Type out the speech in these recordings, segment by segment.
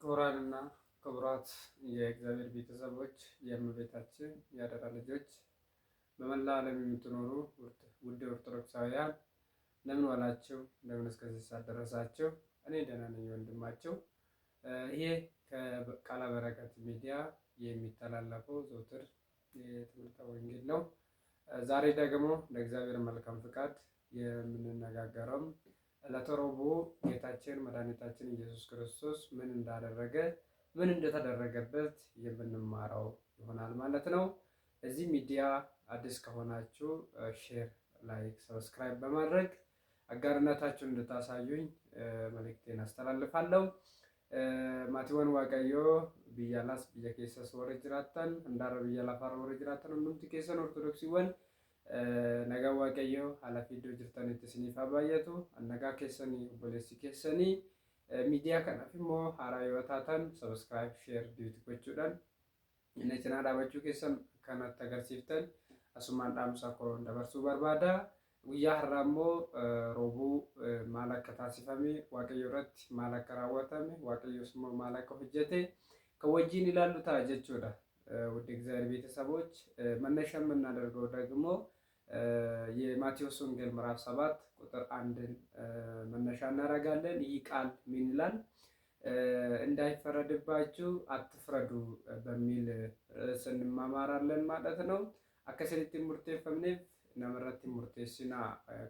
ክቡራንና ክቡራት የእግዚአብሔር ቤተሰቦች የእመቤታችን የአደራ ልጆች በመላ ዓለም የምትኖሩ ውድ ኦርቶዶክሳውያን እንደምን ዋላችሁ? እንደምን እስከዚህ ሰዓት ደረሳችሁ? እኔ ደህና ነኝ ወንድማችሁ። ይሄ ከቃለ በረከት ሚዲያ የሚተላለፈው ዘውትር የትምህርተ ወንጌል ነው። ዛሬ ደግሞ ለእግዚአብሔር መልካም ፍቃድ የምንነጋገረው ዕለተ ረቡዕ ጌታችን መድኃኒታችን ኢየሱስ ክርስቶስ ምን እንዳደረገ ምን እንደተደረገበት የምንማረው ይሆናል ማለት ነው። እዚህ ሚዲያ አዲስ ከሆናችሁ ሼር፣ ላይክ፣ ሰብስክራይብ በማድረግ አጋርነታችሁን እንድታሳዩኝ መልእክቴን አስተላልፋለሁ። ማቲወን ዋቀዮ ብያላስ ብየ ኬሰስ ወረ ጅራተን እንዳረ ብያ ላፋር ወረ ጅራተን ሁንዱምቲ ኬሰን ኦርቶዶክሲወን nagaa waaqayyo haalafi iddoo jirtanitti isiniif haa baay'atu. Nagaa keessanii obboleessi keessanii miidiyaa kanaaf immoo haaraa yoo taatan sabskiraayib, sheer, diitii gochuudhaan inni cinaa dhaabachuu keessan kanatti agarsiiftan asumaan dhaamsa koo dabarsuu barbaada. Guyyaa har'aa immoo roobuu maal akka taasifame waaqayyo irratti maal akka raawwatame waaqayyos immoo maal akka hojjete kan wajjin ilaallu ta'a jechuudha. ውድ እግዚአብሔር ቤተሰቦች መነሻ የምናደርገው ደግሞ የማቴዎስ ወንጌል ምዕራፍ 7 ቁጥር 1ን መነሻ እናደርጋለን። ይህ ቃል ምን ይላል? እንዳይፈረድባችሁ አትፍረዱ በሚል ርዕስ እንማማራለን ማለት ነው። አከሰሪቲ ሙርቴፈምኔፍ ነመረቲ ሙርቴሲና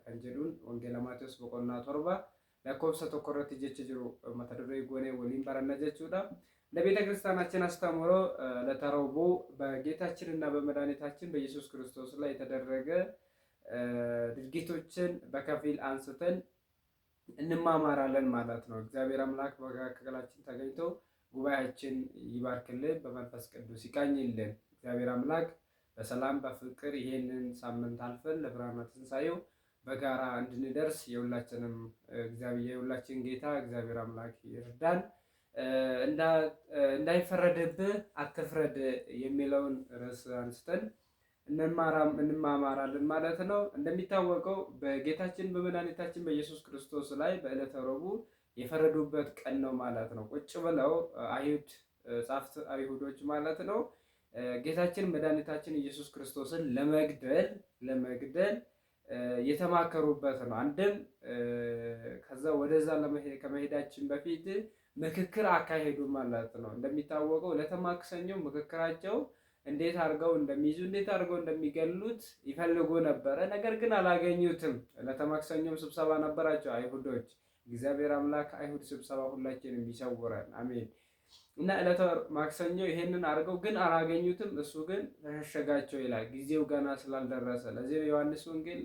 ከንጀዱን ወንጌል ማቴዎስ በቆና 7 ለኮብሰ ተኮረቲ ጀች ጅሩ መተደረ ጎኔ ወሊን በረነ ጀቹዳ ለቤተ ክርስቲያናችን አስተምሮ ለተረቡ በጌታችንና በመድኃኒታችን በኢየሱስ ክርስቶስ ላይ የተደረገ ድርጊቶችን በከፊል አንስተን እንማማራለን ማለት ነው። እግዚአብሔር አምላክ በመካከላችን ተገኝቶ ጉባኤያችን ይባርክልን፣ በመንፈስ ቅዱስ ይቃኝልን። እግዚአብሔር አምላክ በሰላም በፍቅር ይሄንን ሳምንት አልፈን ለብርሃነ ትንሣኤው በጋራ እንድንደርስ የሁላችንም የሁላችን ጌታ እግዚአብሔር አምላክ ይርዳን። እንዳይፈረድብህ አትፍረድ የሚለውን ርዕስ አንስተን እንማማራለን ማለት ነው። እንደሚታወቀው በጌታችን በመድኃኒታችን በኢየሱስ ክርስቶስ ላይ በዕለተ ረቡዕ የፈረዱበት ቀን ነው ማለት ነው። ቁጭ ብለው ጻፍት አይሁዶች ማለት ነው ጌታችን መድኃኒታችን ኢየሱስ ክርስቶስን ለመግደል የተማከሩበት ነው። አንድም ከዛ ወደዛ ከመሄዳችን በፊት ምክክር አካሄዱ ማለት ነው። እንደሚታወቀው ለተማክሰኞ ምክክራቸው እንዴት አድርገው እንደሚይዙ እንዴት አድርገው እንደሚገሉት ይፈልጉ ነበረ። ነገር ግን አላገኙትም። ለተማክሰኞም ስብሰባ ነበራቸው አይሁዶች። እግዚአብሔር አምላክ አይሁድ ስብሰባ ሁላችንም ይሰውራል። አሜን። እና ዕለተ ማክሰኞ ይሄንን አድርገው ግን አላገኙትም። እሱ ግን ተሸሸጋቸው ይላል፣ ጊዜው ገና ስላልደረሰ። ለዚህ ዮሐንስ ወንጌል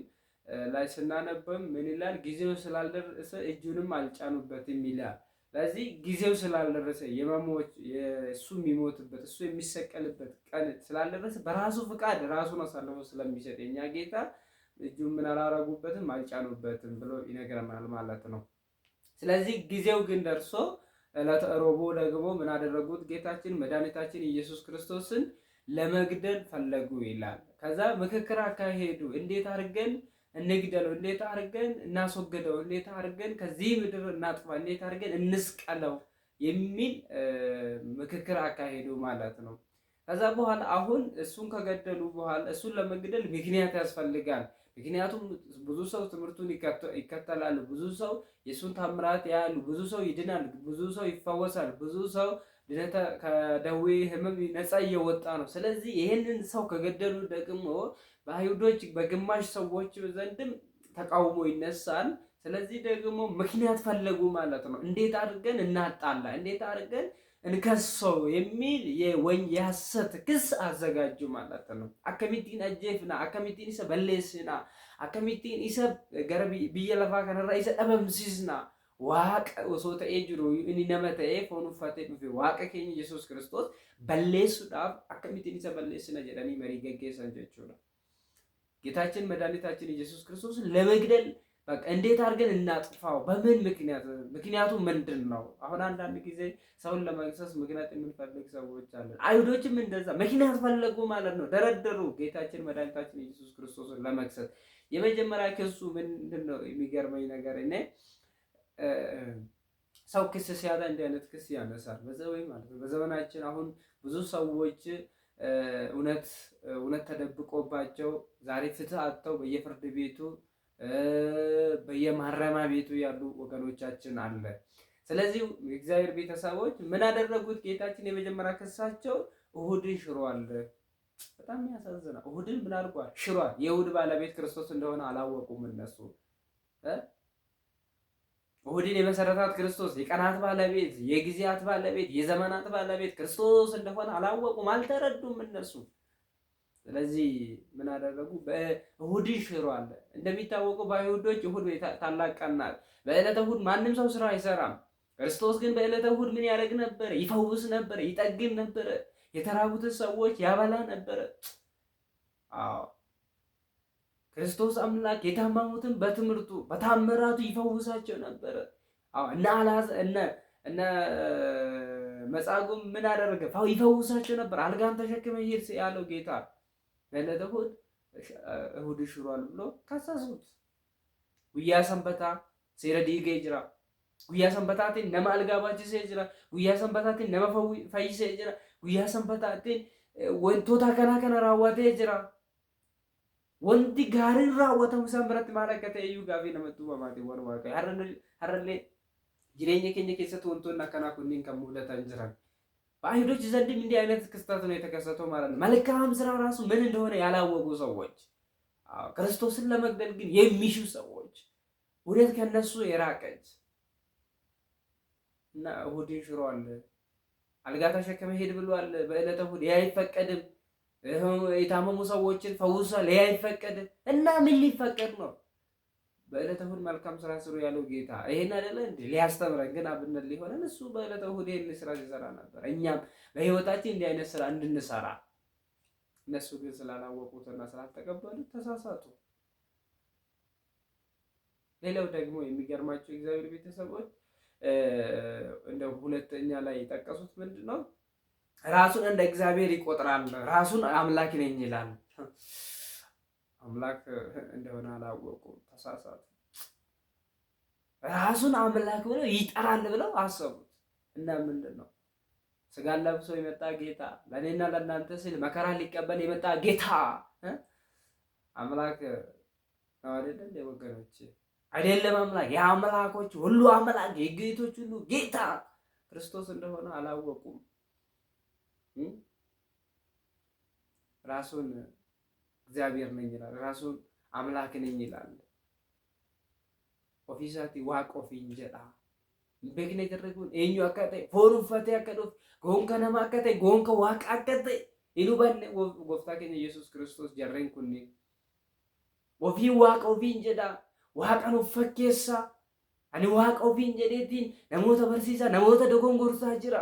ላይ ስናነበም ምን ይላል? ጊዜው ስላልደረሰ እጁንም አልጫኑበትም ይላል። ለዚህ ጊዜው ስላልደረሰ እሱ የሚሞትበት እሱ የሚሰቀልበት ቀን ስላልደረሰ በራሱ ፍቃድ ራሱን አሳልፎ ስለሚሰጥ የኛ ጌታ እጁን ምን አላረጉበትም፣ አልጫኑበትም ብሎ ይነግረናል ማለት ነው። ስለዚህ ጊዜው ግን ደርሶ ዕለተ ረቡዕ ደግሞ ምን አደረጉት? ጌታችን መድኃኒታችን ኢየሱስ ክርስቶስን ለመግደል ፈለጉ ይላል። ከዛ ምክክር አካሄዱ። እንዴት አድርገን እንግደለው፣ እንዴት አድርገን እናስወግደው፣ እንዴት አድርገን ከዚህ ምድር እናጥፋ፣ እንዴት አድርገን እንስቀለው የሚል ምክክር አካሄዱ ማለት ነው። ከዛ በኋላ አሁን እሱን ከገደሉ በኋላ እሱን ለመግደል ምክንያት ያስፈልጋል። ምክንያቱም ብዙ ሰው ትምህርቱን ይከተላሉ፣ ብዙ ሰው የእሱን ታምራት ያያሉ፣ ብዙ ሰው ይድናል፣ ብዙ ሰው ይፈወሳል፣ ብዙ ሰው ከደዌ ሕመም ነፃ እየወጣ ነው። ስለዚህ ይህንን ሰው ከገደሉ ደግሞ በአይሁዶች በግማሽ ሰዎች ዘንድም ተቃውሞ ይነሳል። ስለዚህ ደግሞ ምክንያት ፈለጉ ማለት ነው። እንዴት አድርገን እናጣላ፣ እንዴት አድርገን እንከሰው የሚል የሐሰት ክስ አዘጋጁ ማለት ነው። አከሚቲን አጀፍና አከሚቲን ኢሰ በሌስና አከሚቲን ኢሰ ገረ ብየለፋ ከነራ ኢሰ ደበምሲስና ዋቀ ወሶተ ኤጅሩ እኒ ነመተ ፎኑ ፈቴ ዱፌ ዋቀ ኬኝ ኢየሱስ ክርስቶስ በሌሱዳፍ አከሚቲን ኢሰ በሌስና ጀዳኒ መሪ ገገሰን ጀቹና ጌታችን መድኃኒታችን ኢየሱስ ክርስቶስ ለመግደል በቃ እንዴት አድርገን እናጥፋው? በምን ምክንያት? ምክንያቱ ምንድን ነው? አሁን አንዳንድ ጊዜ ሰውን ለመክሰስ ምክንያት የምንፈልግ ሰዎች አለን። አይሁዶችም እንደዛ ምክንያት ፈለጉ ማለት ነው። ደረደሩ ጌታችን መድኃኒታችን ኢየሱስ ክርስቶስን ለመክሰስ። የመጀመሪያ ክሱ ምንድን ነው? የሚገርመኝ ነገር እኔ ሰው ክስ ሲያጣ እንዲህ አይነት ክስ ያነሳል በዘመን ማለት ነው። በዘመናችን አሁን ብዙ ሰዎች እውነት ተደብቆባቸው ዛሬ ፍትህ አጥተው በየፍርድ ቤቱ በየማረሚያ ቤቱ ያሉ ወገኖቻችን አለ። ስለዚህ የእግዚአብሔር ቤተሰቦች ምን አደረጉት? ጌታችን የመጀመሪያ ክሳቸው እሁድን ሽሯል። በጣም ያሳዝናል። እሁድን ምን አድርጓል? ሽሯል። የእሁድ ባለቤት ክርስቶስ እንደሆነ አላወቁም እነሱ። እሁድን የመሰረታት ክርስቶስ፣ የቀናት ባለቤት፣ የጊዜያት ባለቤት፣ የዘመናት ባለቤት ክርስቶስ እንደሆነ አላወቁም፣ አልተረዱም እነሱ። ስለዚህ ምን አደረጉ? እሁድን ሽሯል። እንደሚታወቀው በአይሁዶች እሁድ ታላቅ ቀን ናት። በዕለተ እሁድ ማንም ሰው ስራ አይሰራም። ክርስቶስ ግን በዕለተ እሁድ ምን ያደርግ ነበር? ይፈውስ ነበር፣ ይጠግን ነበር፣ የተራቡትን ሰዎች ያበላ ነበር። አዎ ክርስቶስ አምላክ የታመሙትን በትምህርቱ በታምራቱ ይፈውሳቸው ነበር። አዎ እነ መጻጉዕም ምን አደረገ? ይፈውሳቸው ነበር። አልጋን ተሸክመ ሄድ ያለው ጌታ በዕለተ እሁድ እሁድ ሽሯል ብሎ ከሰሱት። ጉያ ሰንበታ ሴረ ዲገ ጅራ ጉያ ሰንበታትን ነማ አልጋ ባችሴ ጅራ ጉያ ሰንበታትን ነማ ፈይሴ ጅራ ጉያ ሰንበታትን ወንቶታ ከና ራዋቴ ጅራ wanti gaariin raawwatamu isaan biratti maal akka ta'e iyyuu gaafii namatti uumamaati waan waaqayyo har'allee jireenya keenya keessatti wantoonni akkanaa kunniin kan mul'atan jiran በአይሁዶች ዘንድም እንዲህ አይነት ክስተት ነው የተከሰተው ማለት ነው። መልካም ስራ ራሱ ምን እንደሆነ ያላወቁ ሰዎች፣ ክርስቶስን ለመግደል ግን የሚሹ ሰዎች፣ እውነት ከነሱ የራቀች እና እሁድን ሽሯል። አልጋ ተሸክመ ሄድ ብሏል። በዕለተ እሁድ ያ አይፈቀድም። የታመሙ ሰዎችን ፈውሷል። ያ አይፈቀድም እና ምን ሊፈቀድ ነው? በዕለተ እሁድ መልካም ስራ ስሩ ያለው ጌታ ይሄን አይደለ እንዴ ሊያስተምረን? ግን አብነት ሊሆነን እሱ በዕለተ እሁድ ይሄን ስራ ሲሰራ ነበር። እኛም በህይወታችን እንዲህ አይነት ስራ እንድንሰራ፣ እነሱ ግን ስላላወቁትና ስላልተቀበሉት ተሳሳቱ። ሌላው ደግሞ የሚገርማቸው እግዚአብሔር ቤተሰቦች እንደ ሁለተኛ ላይ የጠቀሱት ምንድነው? ራሱን እንደ እግዚአብሔር ይቆጥራል። ራሱን አምላክ ነኝ ይላል። አምላክ እንደሆነ አላወቁም፣ ተሳሳቱ። ራሱን አምላክ ብለው ይጠራል ብለው አሰቡት። እና ምንድነው? ስጋን ለብሶ የመጣ ጌታ፣ ለእኔና ለእናንተ ሲል መከራ ሊቀበል የመጣ ጌታ አምላክ ነው አይደል? ወገኖች አይደለም አምላክ፣ የአምላኮች ሁሉ አምላክ፣ የጌቶች ሁሉ ጌታ ክርስቶስ እንደሆነ አላወቁም። ራሱን እግዚአብሔር ነኝ ይላል። ራሱን አምላክ ነኝ ይላል። ኦፊሳቲ ዋቅ ኦፊን ጀዳ በግነ ደረጉን ኤኙ አከተ ፎሩፈቴ አከዶፍ ጎንከ ነማ አከተ ጎንከ ዋቅ አከተ ኢሉባን ጎፍታ ከኛ ኢየሱስ ክርስቶስ ጀረን ኩኒ ኦፊ ዋቅ ኦፊን ጀዳ ዋቀኑ ፈኬሳ አኒ ዋቅ ኦፊን ጀዴቲን ነሞተ በርሲሳ ነሞተ ደጎንጎርሳ ጅራ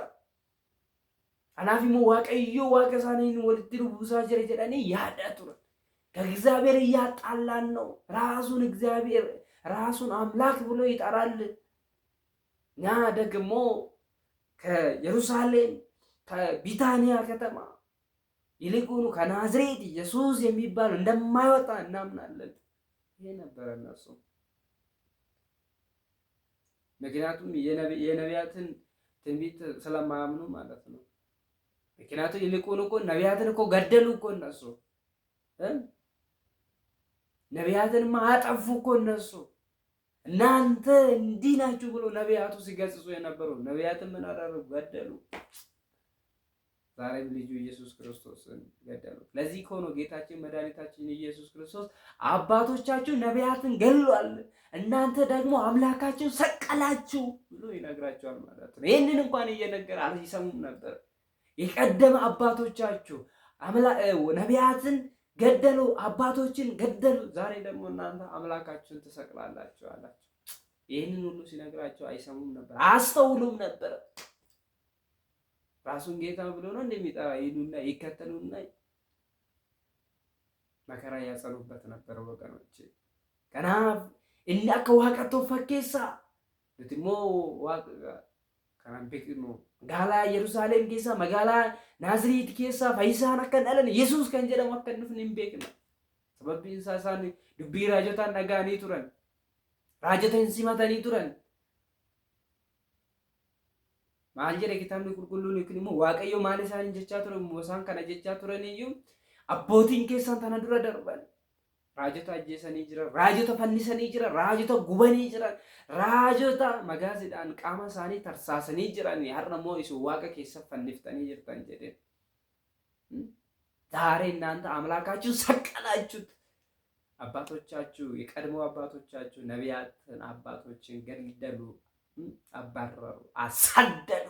አናፊሙ ዋቀዮ ዋቀሳኔን ወልቲ ሩቡሳ ጀረ ጀዳኒ ያዳቱ ከእግዚአብሔር እያጣላን ነው። ራሱን እግዚአብሔር ራሱን አምላክ ብሎ ይጠራል። ኛ ደግሞ ከኢየሩሳሌም ከቢታንያ ከተማ ይልቁኑ ከናዝሬት ኢየሱስ የሚባል እንደማይወጣ እናምናለን። ይሄ ነበር እነሱ። ምክንያቱም የነቢያትን ትንቢት ስለማያምኑ ማለት ነው። ምክንያቱም ይልቁኑ እኮ ነቢያትን እኮ ገደሉ እኮ እነሱ ነቢያትን ማጠፉ እኮ እነሱ። እናንተ እንዲህ ናችሁ ብሎ ነቢያቱ ሲገጽጹ የነበሩ ነቢያትን ምን አደረጉ? ገደሉ። ዛሬም ልጁ ኢየሱስ ክርስቶስን ገደሉ። ለዚህ እኮ ነው ጌታችን መድኃኒታችን ኢየሱስ ክርስቶስ አባቶቻችሁ ነቢያትን ገድሏል፣ እናንተ ደግሞ አምላካችሁን ሰቀላችሁ ብሎ ይነግራቸዋል ማለት ነው። ይህንን እንኳን እየነገረ አልሰሙም ነበር። የቀደመ አባቶቻችሁ ነቢያትን ገደሉ፣ አባቶችን ገደሉ። ዛሬ ደግሞ እናንተ አምላካችሁን ትሰቅላላችሁ አላቸው። ይህንን ሁሉ ሲነግራቸው አይሰሙም ነበር፣ አስተውሉም ነበር። ራሱን ጌታ ብሎ ነው እንደሚጠራ ይሉና ይከተሉና መከራ ያጸኑበት ነበር ወገኖች። ከናፍ እኛ ከዋቀቶ ፈኬሳ ለትሞ ዋቅ ከናምቤክኑ ጋላ ኢየሩሳሌም ኬሳ መጋላ ናዝሬት ኬሳ ፈይሳን አከናለን ኢየሱስ ከንጀደም አከንፍን እንቤክና ሰበቢን ሳሳን ዱቢ ራጆታን ነጋኒ ቱረን ራጀተን ሲማታኒ ቱረን maal jedhe kitaabni qulqulluun yookiin immoo waaqayyo maal isaan jechaa ture isaan kana jechaa turaniyyuu abbootiin keessan tana dura darban raajota ajjeesanii jiran, raajota fannisanii jiran, raajota gubanii jiran, raajota magaaziidhaan qaama isaanii tarsaasanii jiran har'a immoo isin waaqa keessa fanniftanii jirtan jedhe. ዛሬ እናንተ አምላካችሁን ሰቀላችሁት። አባቶቻችሁ የቀድሞ አባቶቻችሁ ነቢያትን አባቶችን ገደሉ፣ አባረሩ፣ አሳደዱ።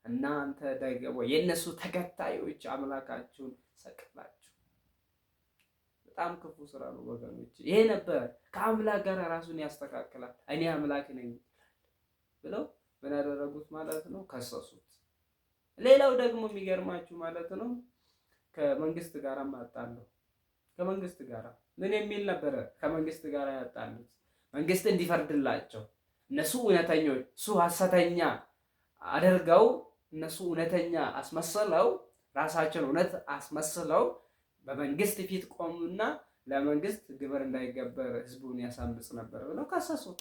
እናንተ ደግሞ የነሱ ተከታዮች አምላካችሁን ሰቀላችሁ። በጣም ክፉ ስራ ነው ወገኖች። ይሄ ነበር ከአምላክ ጋር ራሱን ያስተካክላል። እኔ አምላክ ነኝ ብለው ምን ያደረጉት ማለት ነው? ከሰሱት። ሌላው ደግሞ የሚገርማችሁ ማለት ነው ከመንግስት ጋር ማጣለው። ከመንግስት ጋር ምን የሚል ነበር? ከመንግስት ጋር ያጣሉት መንግስት እንዲፈርድላቸው እነሱ እውነተኞች እሱ ሐሰተኛ አድርገው እነሱ እውነተኛ አስመስለው ራሳቸውን እውነት አስመስለው በመንግስት ፊት ቆሙና ለመንግስት ግብር እንዳይገበር ህዝቡን ያሳምጽ ነበር ብለው ከሰሱት።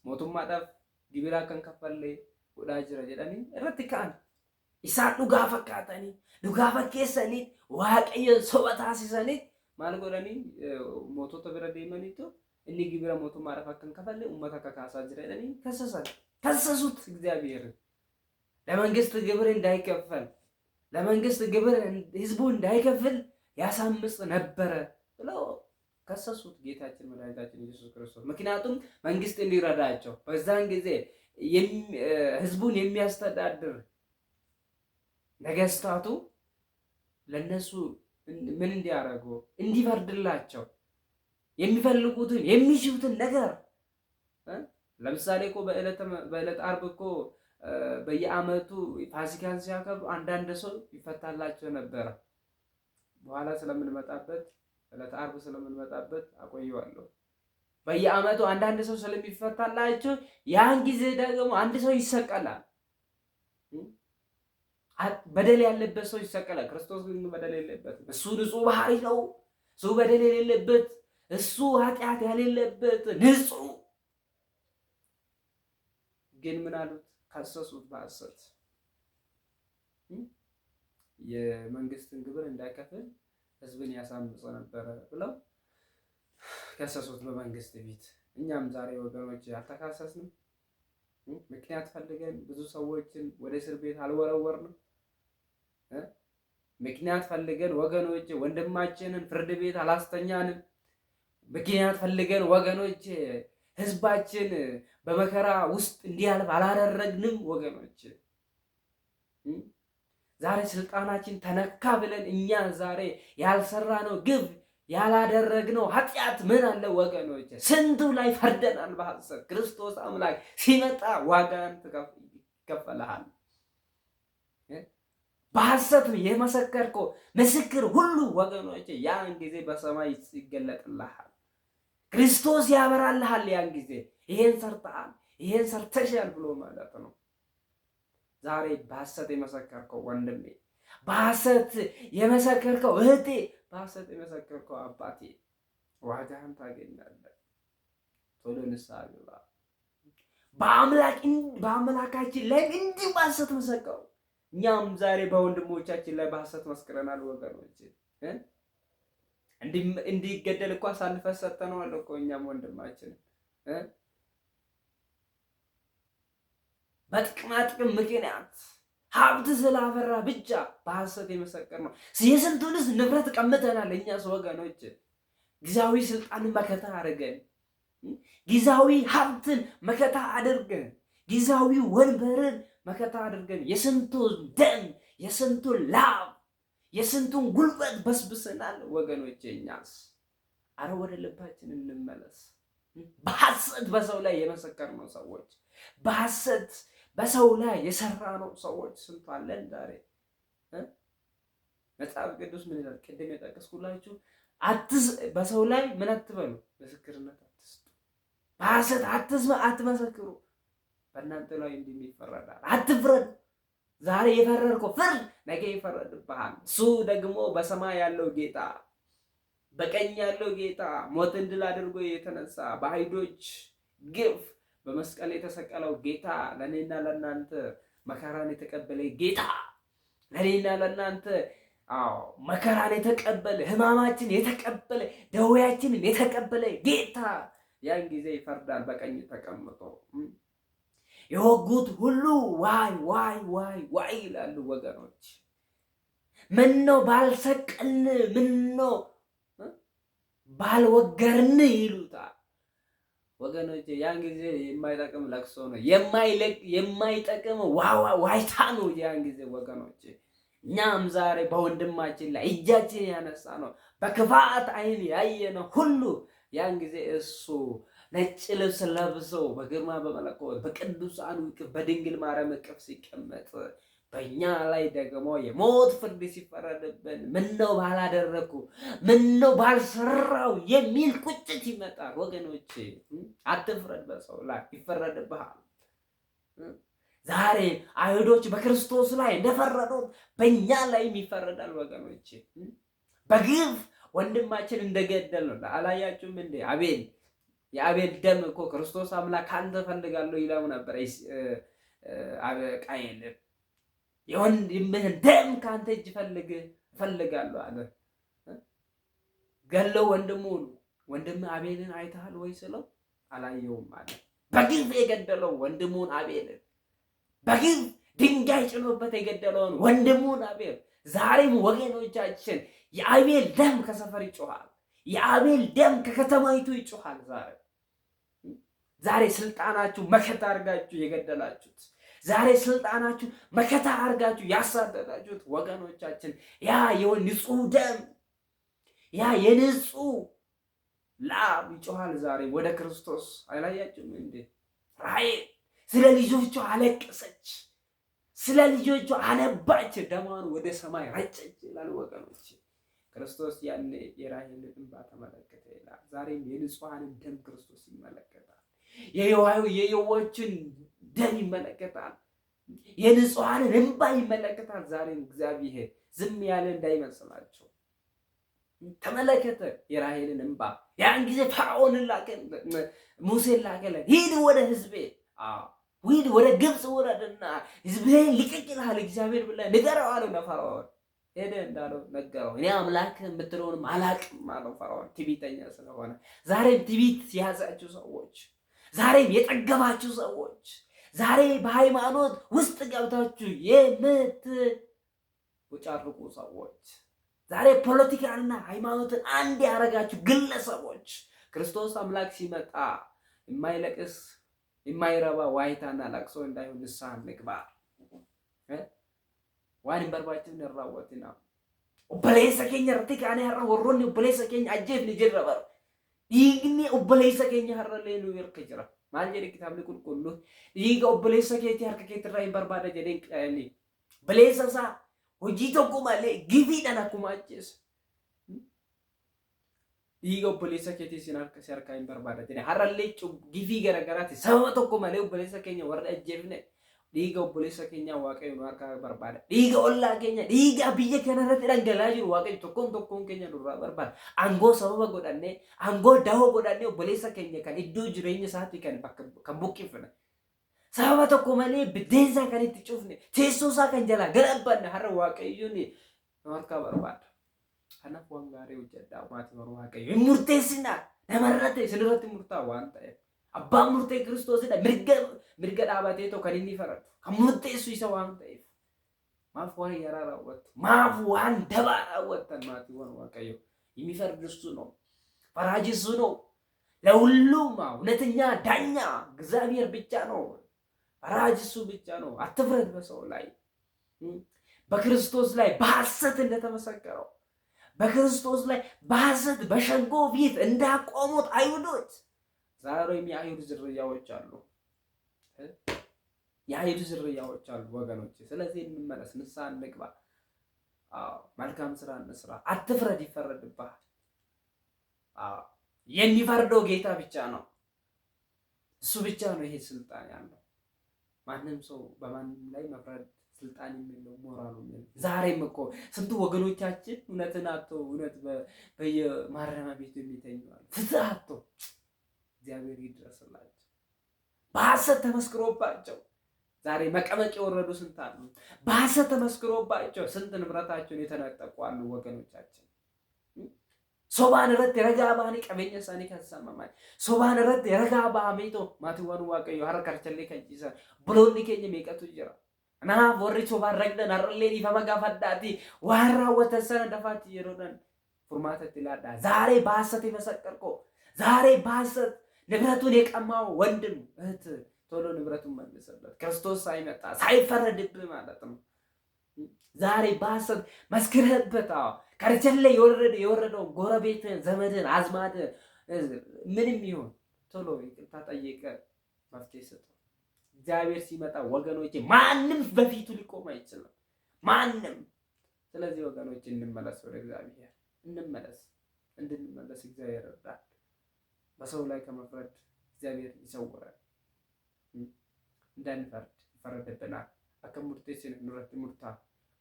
ሞቱን ማጠፍ ግብራ ከንከፈለ ወዳጅ ረጀዳኒ ረትካን ኢሳን ዱጋ ፈካታኒ ዱጋ ፈከሰኒ ዋቀየ ሶበታሲሰኒ ማል ጎዳኒ ሞቶተ ብረ ደመኒቶ እኒ ግብራ ሞቱ ማረፍ ከንከፈለ ኡመታ ከካሳ ጅረዳኒ ከሰሱት። እግዚአብሔር ለመንግስት ግብር እንዳይከፈል ለመንግስት ግብር ህዝቡ እንዳይከፍል ያሳምጽ ነበር ብለው ከሰሱት ጌታችን መድኃኒታችን ኢየሱስ ክርስቶስ። ምክንያቱም መንግስት እንዲረዳቸው በዛን ጊዜ ህዝቡን የሚያስተዳድር ነገስታቱ ለነሱ ምን እንዲያደርጉ እንዲፈርድላቸው የሚፈልጉትን የሚሹትን ነገር ለምሳሌ እኮ በዕለት ዓርብ እኮ በየዓመቱ ፋሲካን ሲያከብሩ አንዳንድ ሰው ይፈታላቸው ነበር። በኋላ ስለምንመጣበት ዕለት ዓርብ ስለምንመጣበት አቆየዋለሁ። በየዓመቱ አንዳንድ ሰው ስለሚፈታላቸው ያን ጊዜ ደግሞ አንድ ሰው ይሰቀላል። በደል ያለበት ሰው ይሰቀላል። ክርስቶስ ግን በደል የሌለበትም። እሱ ንጹህ ባህሪ ነው። እሱ በደል የሌለበት፣ እሱ ኃጢአት የሌለበት ንጹህ። ግን ምን አሉት? ከሰሱት በሐሰት የመንግስትን ግብር እንዳይከፍል ህዝብን ያሳምጽ ነበረ ብለው ከሰሱት በመንግስት ፊት። እኛም ዛሬ ወገኖች አልተካሰስንም። ምክንያት ፈልገን ብዙ ሰዎችን ወደ እስር ቤት አልወረወርንም። ምክንያት ፈልገን ወገኖች ወንድማችንን ፍርድ ቤት አላስተኛንም። ምክንያት ፈልገን ወገኖች ህዝባችን በመከራ ውስጥ እንዲያልፍ አላደረግንም። ወገኖች ዛሬ ስልጣናችን ተነካ ብለን እኛ ዛሬ ያልሰራነው ግብ ያላደረግነው ኃጢአት ምን አለ ወገኖች? ስንቱ ላይ ፈርደናል በሐሰት። ክርስቶስ አምላክ ሲመጣ ዋጋን ይከፈልሃል። በሐሰት የመሰከርከው ምስክር ሁሉ ወገኖች ያን ጊዜ በሰማይ ይገለጥልሃል። ክርስቶስ ያበራልሃል። ያን ጊዜ ይሄን ሰርተሃል፣ ይሄን ሰርተሻል ብሎ ማለት ነው። ዛሬ በሐሰት የመሰከርከው ወንድሜ፣ በሐሰት የመሰከርከው እህቴ፣ በሐሰት የመሰከርከው አባቴ ዋጋህን ታገኛለህ። ቶሎ ንስሐ ግባ። በአምላካችን ላይ እንዲህ በሐሰት መሰከሩ። እኛም ዛሬ በወንድሞቻችን ላይ በሐሰት መስክረናል ወገኖች። እንዲገደል እኮ አሳልፈን ሰጥተነዋል እኮ እኛም ወንድማችን በጥቅማጥቅም ምክንያት ሀብት ስላፈራ ብቻ በሐሰት የመሰከር ነው። የስንቱንስ ንብረት ቀምተናል እኛስ ወገኖች። ጊዜያዊ ስልጣንን መከታ አድርገን፣ ጊዜያዊ ሀብትን መከታ አድርገን፣ ጊዜያዊ ወንበርን መከታ አድርገን የስንቱን ደም፣ የስንቱን ላብ፣ የስንቱን ጉልበት በስብሰናል ወገኖች። እኛስ አረ ወደ ልባችን እንመለስ። በሐሰት በሰው ላይ የመሰከርነው ሰዎች፣ በሐሰት በሰው ላይ የሰራነው ሰዎች ስንቱ አለን ዛሬ። መጽሐፍ ቅዱስ ምን ይላል? ቅድም የጠቀስኩላችሁ በሰው ላይ ምን አትበሉ፣ ምስክርነት አትስጡ፣ በሐሰት አትመሰክሩ፣ በእናንተ ላይ እንዲህ ይፈረዳል። አትፍረድ። ዛሬ የፈረድከው ፍርድ ነገ ይፈረድብሃል። እሱ ደግሞ በሰማይ ያለው ጌታ፣ በቀኝ ያለው ጌታ ሞትን ድል አድርጎ የተነሳ በአይሁዶች ግፍ በመስቀል የተሰቀለው ጌታ ለኔና ለናንተ መከራን የተቀበለ ጌታ ለኔና ለናንተ መከራን የተቀበለ ሕማማችን የተቀበለ ደዌያችንን የተቀበለ ጌታ ያን ጊዜ ይፈርዳል በቀኝ ተቀምጦ። የወጉት ሁሉ ዋይ ዋይ ዋይ ዋይ ይላሉ ወገኖች። ምነው ባልሰቀልን፣ ምነው ባልወገርን ይሉታል ወገኖች። ያን ጊዜ የማይጠቅም ለቅሶ ነው፣ የማይጠቅም ዋይታ ነው ያን ጊዜ ወገኖች። እኛም ዛሬ በወንድማችን ላይ እጃችን ያነሳ ነው በክፋት አይን ያየነው ሁሉ ያን ጊዜ እሱ ነጭ ልብስ ለብሶ በግርማ በመለኮት በቅዱሳኑ እቅፍ በድንግል ማርያም እቅፍ ሲቀመጥ በእኛ ላይ ደግሞ የሞት ፍርድ ሲፈረድብን ምነው ባላደረኩ ምነው ባልሰራው የሚል ቁጭት ይመጣል ወገኖቼ። አትፍረድ በሰው ላይ ይፈረድብሃል። ዛሬ አይሁዶች በክርስቶስ ላይ እንደፈረዱት በእኛ ላይም ይፈረዳል ወገኖቼ። በግፍ ወንድማችን እንደገደል ነው። አላያችሁም እንዴ? የአቤል ደም እኮ ክርስቶስ አምላክ አንተ ፈልጋለሁ ይለው ነበር ቃየል። የወንድምህን ደም ካንተ እጅ ፈልጋለሁ አለ። ገለው ወንድምህ አቤልን አይተሃል ወይ ስለው አላየውም አለ። በግፍ የገደለው ወንድሙን አቤልን፣ በግፍ ድንጋይ ጭኖበት የገደለውን ወንድሙን አቤል። ዛሬም ወገኖቻችን የአቤል ደም ከሰፈር ይጮሃል። የአቤል ደም ከከተማይቱ ይጮሃል። ዛሬ ስልጣናችሁ መከታ አድርጋችሁ የገደላችሁት፣ ዛሬ ስልጣናችሁ መከታ አድርጋችሁ ያሳደዳችሁት ወገኖቻችን ያ ንጹህ ደም ያ የንጹህ ላም ይጮሃል ዛሬ ወደ ክርስቶስ። አላያችሁም እንዴ? ራሔል ስለ ልጆቿ አለቀሰች፣ ስለ ልጆቿ አነባች፣ ደሟን ወደ ሰማይ ረጨች ይላል ወገኖች። ክርስቶስ ያኔ የራሔልን እንባ ተመለከተ ይላል። ዛሬም የንጹሐንን ደም ክርስቶስ ይመለከታል። የየዋሆችን ደም ይመለከታል። የንጹሐንን እንባ ይመለከታል። ዛሬም እግዚአብሔር ዝም ያለ እንዳይመስላቸው ተመለከተ የራሔልን እንባ። ያን ጊዜ ፈርዖንን ላከ፣ ሙሴን ላከለ፣ ሂድ ወደ ህዝቤ ሂድ ወደ ግብፅ ውረድና ህዝቤን ልቀቅ ይልሃል እግዚአብሔር ብለህ ንገረው አለው ለፈርዖን። ሄደ እንዳለው ነገረው። እኔ አምላክ የምትለውንም አላቅም አለው ፈርዖን ትዕቢተኛ ስለሆነ። ዛሬም ትዕቢት የያዛችሁ ሰዎች፣ ዛሬም የጠገባችሁ ሰዎች፣ ዛሬ በሃይማኖት ውስጥ ገብታችሁ የምትጫርቁ ሰዎች፣ ዛሬ ፖለቲካና ሃይማኖትን አንድ ያደረጋችሁ ግለሰቦች ክርስቶስ አምላክ ሲመጣ የማይለቅስ የማይረባ ዋይታና ለቅሶ እንዳይሆን ንስሐ እንግባ። waan hin barbaachifne irraa hawwatina. Obboleessa keenya irratti kaanee har'a warroonni obboleessa keenya ajjeefne jirra bara. Dhiigni obboleessa keenya har'allee nu harka jira. Maal jedhe kitaabni qulqulluun? Dhiiga obboleessa keetii harka keetii irraa hin barbaada jedheen qe'anii. Obboleessa isaa hojii tokko malee gifiidhaan akkuma ajjeessa. Dhiiga obboleessa keetii si harka hin barbaada jedhee har'allee gifii garagaraati sababa tokko malee obboleessa keenya warra ajjeefne. Dhiiga obboleessa keenya waaqayyo harka barbaada. Dhiiga ollaa keenya, dhiiga biyya kana irratti dhangala'aa jiru waaqayyo tokkoon keenya nurraa barbaada. Aangoo sababa godhannee, aangoo dahoo godhannee obboleessa keenya kan iddoo jireenya isaatii kan buqqifne. Sababa tokko malee biddeensaa kan itti cufne, teessoo isaa kan jalaa galabanne har'a waaqayyoon harka barbaada. Kanaaf waan gaarii hojjedhaa maatii warra waaqayyo. Hin murteessinaa namarratti isinirratti murtaa'aa waan ta'eef. Abbaan murtee Kiristoosidha. Mirga dhaabatee tokko kan inni faradu kan murteessu isa waan ta'eef maaf waan yaraa raawwattu maaf waan dabaa raawwattan maatiiwwan waaqayyo የሚፈርድ እሱ ነው፣ ፈራጅ እሱ ነው። ለሁሉም እውነተኛ ዳኛ እግዚአብሔር ብቻ ነው። ፈራጅ እሱ ብቻ ነው። አትፍረድ በሰው ላይ። በክርስቶስ ላይ በሐሰት እንደተመሰከረው በክርስቶስ ላይ በሐሰት በሸንጎ ፊት እንዳቆሙት አይሁዶች ዛሬም የአይሁድ ዝርያዎች አሉ። የአይሁድ ዝርያዎች አሉ ወገኖች። ስለዚህ እንመለስ፣ ንስሐ እንግባ፣ መልካም ስራ እንስራ። አትፍረድ፣ ይፈረድብሃል። የሚፈርደው ጌታ ብቻ ነው። እሱ ብቻ ነው ይሄ ስልጣን ያለው። ማንም ሰው በማንም ላይ መፍረድ ስልጣን የለው፣ ሞራሉ የለው። ዛሬም እኮ ስንቱ ወገኖቻችን እውነትን አጥቶ እውነት በየማረሚያ ቤቱ የሚተኙ አሉ። ፍትህ አጥቶ እግዚአብሔር ይድረስላቸው። በሐሰት ተመስክሮባቸው ዛሬ መቀመቅ የወረዱ ስንት አሉ። በሐሰት ተመስክሮባቸው ስንት ንብረታቸውን የተነጠቁ አሉ ወገኖቻችን። ሶባን ረት የረጋ ባኒ ቀበኛ ሳኒ ከሰማማል ሶባን ረት የረጋ ባሜቶ ማቲዋን ዋቀዮ ሀረከርቸሌ ከጂሳ ብሎኒ ከኘ ሜቀቱ ጅራ እና ወሪ ሶባን ረግደን አረሌኒ ፈመጋፈዳቲ ዋራ ወተሰነ ደፋት ይሮደን ፉርማተት ይላዳ ዛሬ በሐሰት የመሰከርኮ ዛሬ በሐሰት ንብረቱን የቀማው ወንድም እህት ቶሎ ንብረቱን መልሰበት ክርስቶስ ሳይመጣ ሳይፈረድብህ ማለት ነው። ዛሬ በሐሰት መስክረህበት ከርቸሌ የወረደው ጎረቤትን ዘመድን አዝማድ ምንም ይሁን ቶሎ ይቅርታ ጠይቀህ መፍትሄ ስጠው። እግዚአብሔር ሲመጣ ወገኖቼ ማንም በፊቱ ሊቆም አይችልም፣ ማንም። ስለዚህ ወገኖቼ እንመለስ፣ ወደ እግዚአብሔር እንመለስ። እንድንመለስ እግዚአብሔር ይርዳል። በሰው ላይ ከመፍረድ እግዚአብሔር ይሰውራል። እንዳንፈርድ ይፈረድብናል። አከሙርቴሲን ኑረት ሙርታ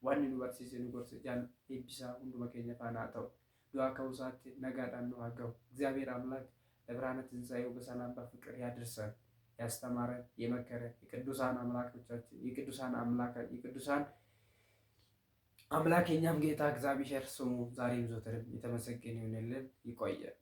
ዋን ዩኒቨርሲቲን ጎርስ ጃን ኤቢሳ ሁሉ መከኛ ፋናተው ዱዓ ከውሳት ነጋዳን ነው አገው እግዚአብሔር አምላክ ለብርሃነ ትንሣኤው በሰላም በፍቅር ያድርሰን። ያስተማረን የመከረን የቅዱሳን አምላኮቻችን የቅዱሳን አምላክ የኛም ጌታ እግዚአብሔር ስሙ ዛሬም ዘወትርም የተመሰገነ ይሁንልን። ይቆየን።